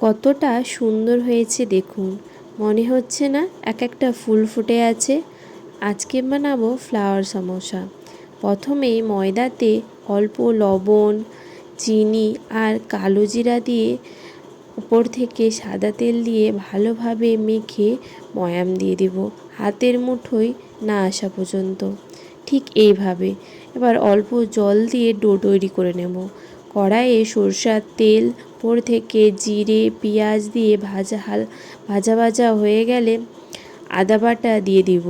কতটা সুন্দর হয়েছে দেখুন, মনে হচ্ছে না এক একটা ফুল ফুটে আছে। আজকে বানাবো ফ্লাওয়ার সমোসা। প্রথমেই ময়দাতে অল্প লবণ, চিনি আর কালো জিরা দিয়ে উপর থেকে সাদা তেল দিয়ে ভালোভাবে মেখে ময়াম দিয়ে দেব, হাতের মুঠোয় না আসা পর্যন্ত। ঠিক এইভাবে এবার অল্প জল দিয়ে ডো তৈরি করে নেব। কড়াইয়ে সরষের তেল, উপর থেকে জিরে পেঁয়াজ দিয়ে ভাজা ভাজা হয়ে গেলে আদা বাটা দিয়ে দিব।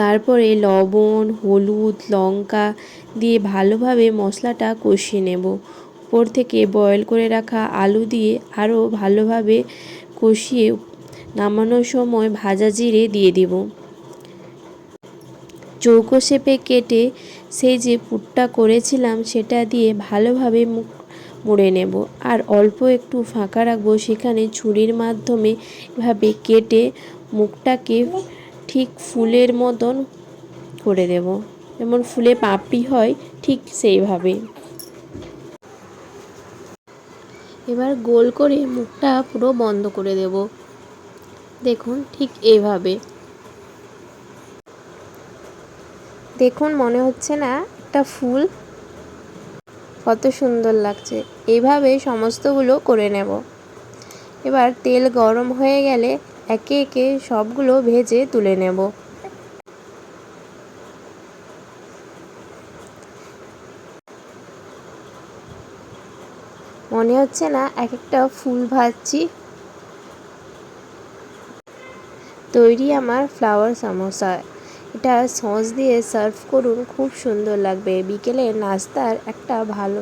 তারপরে লবণ, হলুদ, লঙ্কা দিয়ে ভালোভাবে মশলাটা কষিয়ে নেব। উপর থেকে বয়েল করে রাখা আলু দিয়ে আরও ভালোভাবে কষিয়ে নামানোর সময় ভাজা জিরে দিয়ে দিব। চৌকো শেপে কেটে সেই যে পুরটা করেছিলাম সেটা দিয়ে ভালোভাবে মুড়ে নেব, আর অল্প একটু ফাঁকা রাখবো, সেখানে ছুরির মাধ্যমে এভাবে কেটে মুখটাকে ঠিক ফুলের মতন করে দেব, যেমন ফুলে পাপড়ি হয় ঠিক সেইভাবে। এবার গোল করে মুখটা পুরো বন্ধ করে দেব, দেখুন ঠিক এইভাবে। দেখুন মনে হচ্ছে না একটা ফুল? কত সুন্দর লাগছে। এইভাবে সমস্তগুলো করে নেব। এবার তেল গরম হয়ে গেলে একে একে সবগুলো ভেজে তুলে নেব। মনে হচ্ছে না এক একটা ফুল ভাজছি। তৈরি আমার ফ্লাওয়ার সমোসা। এটা সস দিয়ে সার্ভ করুন, খুব সুন্দর লাগবে। বিকেলের নাস্তার একটা ভালো